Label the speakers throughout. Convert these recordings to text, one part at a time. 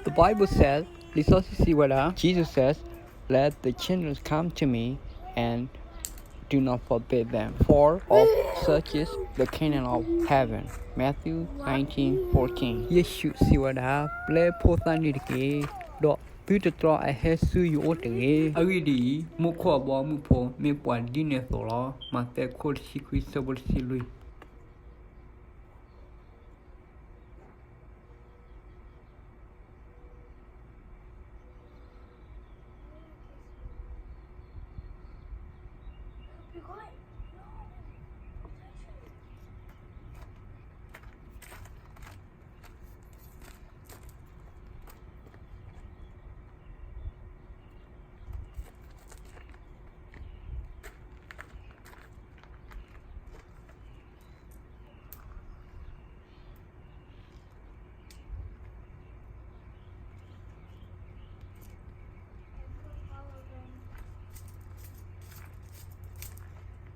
Speaker 1: The Bible says, Jesus says, let the children come to me and do not forbid them, for of such is the kingdom of heaven. Matthew 19:14. Yeshu siwada ple pothani de do Peter I has su you otage. Agidi mukwa bo mupo me pwa dine thola ma te kol sikwi sabul silui.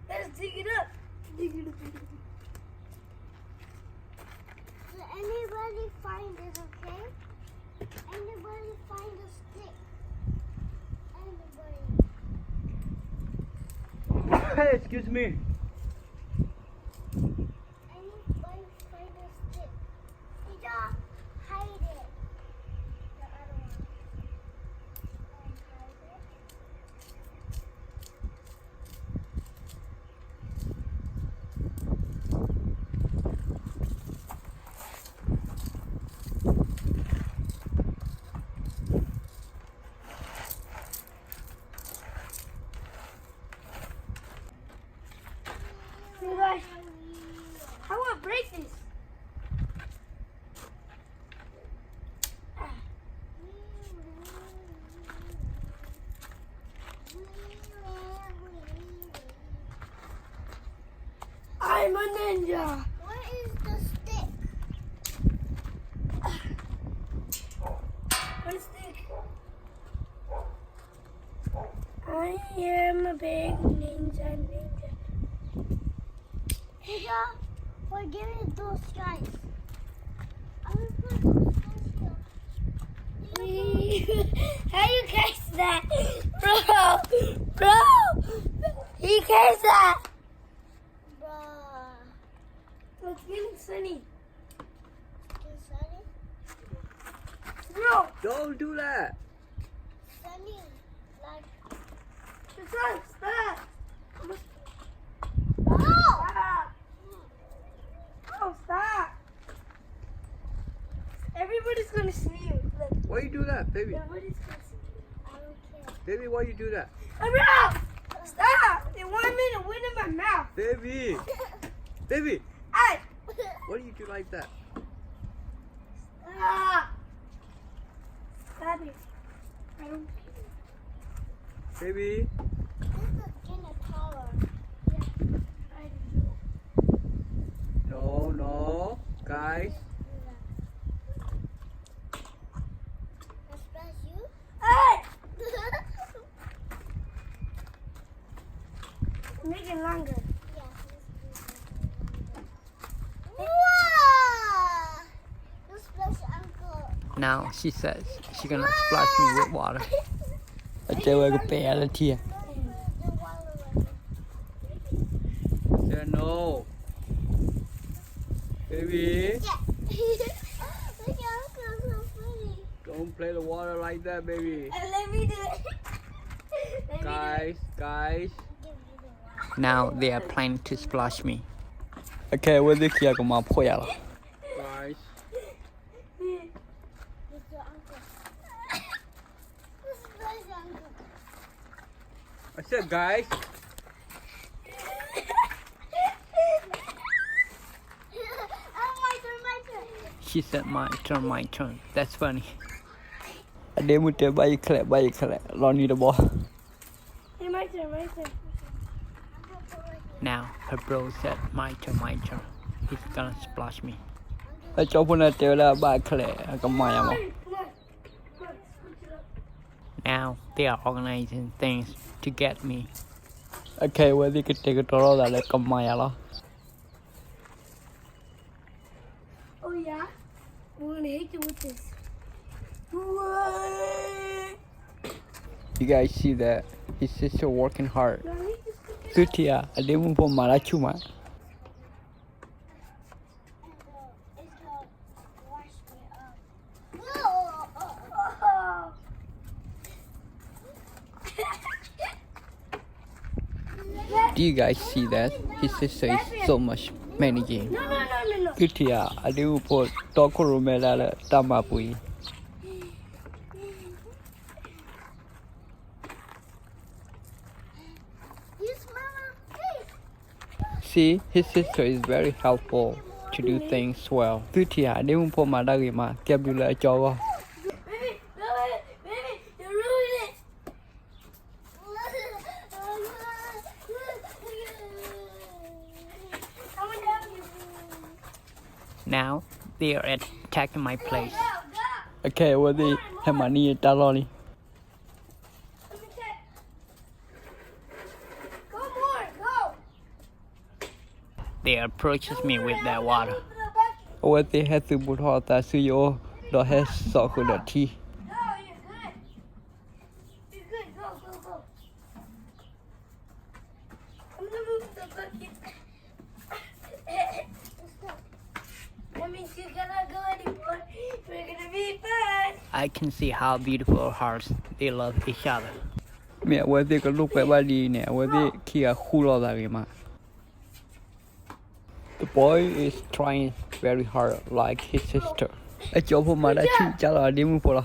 Speaker 2: Let's dig it up. Dig it up.
Speaker 3: Did anybody find it, okay? Anybody find a stick? Anybody?
Speaker 1: Hey, excuse me.
Speaker 3: Anybody find a stick? Peter, hide it. The other one. Hide it.
Speaker 2: Hey guys, how do I break this? I'm a ninja.
Speaker 3: Where is the stick?
Speaker 2: What is this? I am a big ninja.
Speaker 3: Peter, forgive me those guys. I will put those guys here.
Speaker 2: How you catch that? Bro! He catch that!
Speaker 3: Bruh.
Speaker 2: It's getting sunny.
Speaker 3: Is Sunny?
Speaker 2: Bro!
Speaker 1: Don't do that.
Speaker 3: Sunny. Like,
Speaker 2: The sun, stop!
Speaker 3: oh!
Speaker 2: Stop! Oh, stop! Everybody's gonna see you. Look,
Speaker 1: Why you do that, baby?
Speaker 2: everybody's gonna see you.
Speaker 3: I don't care.
Speaker 1: Baby, why you do that?
Speaker 2: Hey, bro! Stop! They want me to win in my mouth.
Speaker 1: Baby, baby,
Speaker 2: Hey!
Speaker 1: why do you do like that?
Speaker 2: Stop! Stop it. I don't care.
Speaker 1: Baby,
Speaker 3: This is Guinness power.
Speaker 2: I do.
Speaker 1: no, guys.
Speaker 3: Let's press you.
Speaker 2: Hey! Make it longer.
Speaker 3: Wow! Let's press uncle.
Speaker 1: Now she says she's gonna splash me with water. I tell her to pay a tear. Say no. Baby,
Speaker 3: Look at uncle, so funny.
Speaker 1: don't play the water like that, baby.
Speaker 2: Let me do it. Let me
Speaker 1: Guys.
Speaker 3: Give you the water.
Speaker 1: Now they are planning to splash me. Okay, where the kia go ma pho ya la. Guys,
Speaker 2: do it.
Speaker 3: With your uncle. Let's press uncle.
Speaker 1: I said guys.
Speaker 3: My turn.
Speaker 1: She said my turn. That's funny. I didn't tell by clap. Long need the ball.
Speaker 2: Hey, my turn.
Speaker 1: Now her bro said my turn. He's gonna splash me. I chop on that tail by clap. Come on.
Speaker 2: Come on. Come on, switch it up.
Speaker 1: Now they are organizing things to get me. Okay, well they could take a tour of that like come on.
Speaker 2: Oh, yeah? We're gonna hit you with this.
Speaker 1: You guys see that? His sister working hard. Sutia, I didn't put Malachuma.
Speaker 3: It's gonna wash me up.
Speaker 1: Do you guys see that? His sister is so much managing.
Speaker 2: No.
Speaker 1: Sutia, I didn't put Tokoromela Tamapui.
Speaker 3: Yes, Mama. Hey.
Speaker 1: See, his sister is very helpful to do things well. Sutia, I didn't put Madagima, Gabula Jawa.
Speaker 2: Baby, you ruined it. I'm gonna help you.
Speaker 1: Now they are attacking my place.
Speaker 2: Go, go.
Speaker 1: Okay, what the Hemani Taloli?
Speaker 2: Let me check. Go more, go.
Speaker 1: They approaches me with their water.
Speaker 2: Open the bucket.
Speaker 1: What they had to put hot as you do has so good a tea.
Speaker 2: No, you're good. You're good. Go. I'm gonna move the bucket. That means you're gonna go anymore. We're gonna be fine.
Speaker 1: I can see how beautiful hearts they love each other. Mẹ với they có lúc bé ba đi nè, với they kia khu lo ra mà. The boy is trying very hard like his sister. Ai chỗ phụ mà đã chịu trả lời đi mua phụ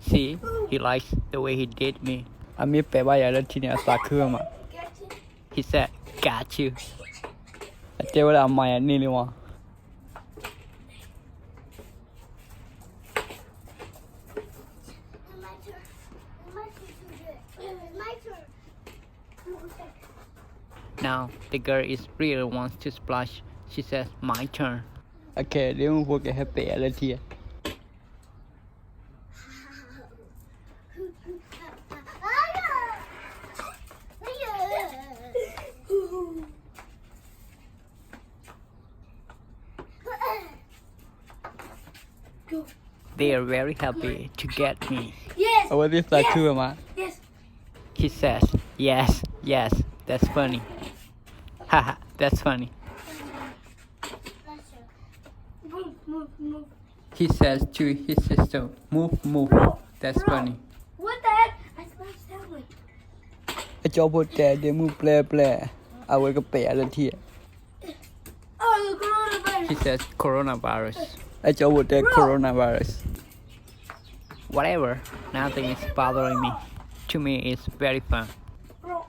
Speaker 1: See, he likes the way he did me. I mean, bé ba giờ đã chỉ nè sa khưa mà.
Speaker 2: Get you.
Speaker 1: He said, "Got you." I tell you what, I'm my nearly one.
Speaker 3: My turn. My turn. My turn.
Speaker 1: Now the girl is really wants to splash. She says, "My turn." Okay, they won't forget her pay at here.
Speaker 2: Go.
Speaker 1: They are very happy to get me.
Speaker 2: Yes.
Speaker 1: Oh, this is true, man.
Speaker 2: Yes.
Speaker 1: He says, "Yes, that's funny." Haha, that's funny.
Speaker 2: Move.
Speaker 1: He says to his sister, "Move." That's
Speaker 2: Bro.
Speaker 1: funny.
Speaker 2: What the heck? I splashed that one.
Speaker 1: I cho put that they move play. I will go pay at here.
Speaker 2: Oh, the coronavirus.
Speaker 1: He says coronavirus. I cho put that coronavirus. Whatever, nothing is bothering me. To me, it's very fun.
Speaker 2: Bro.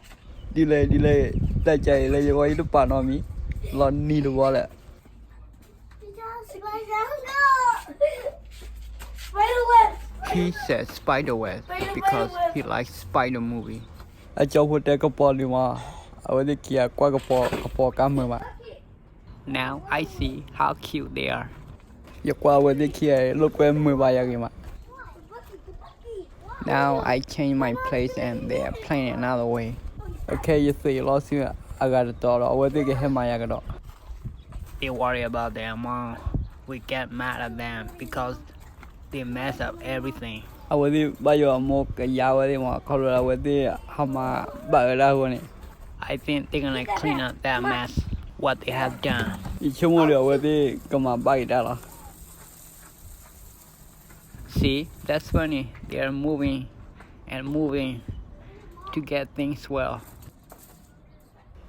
Speaker 1: Delay. That chạy là gì vậy? Nó bàn nói mi. Lon need the wallet.
Speaker 2: Spiderweb.
Speaker 1: He says spiderweb because he likes spider movie. I cho put that couple đi mà. I will kia qua couple camera mà. Now I see how cute they are. Giờ qua với kia lúc quen 13 giờ kìa mà. Now I change my place and they are playing another way. Okay, you see, lost you. I got a daughter. I will get him my dog. They worry about their mom. We get mad at them because they mess up everything. I will buy you a more yawa more color with the hama bagara. I think they're gonna clean up that mess, what they have done. See, that's funny. They are moving and moving to get things well.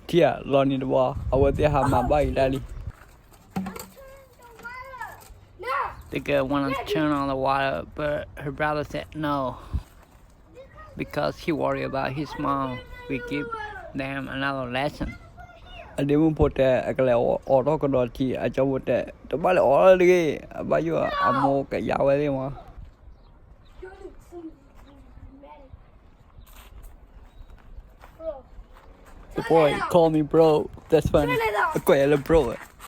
Speaker 1: Tia, Lon in the wall. I will have my bike, daddy.
Speaker 2: No.
Speaker 1: The girl wanted to turn on the water, but her brother said no. Because he worried about his mom, we give them another lesson. I didn't put a autocodoti. I just put that. The body already about you a more yawa. The boy called me bro. That's funny.
Speaker 2: Turn it off.
Speaker 1: Okay, bro.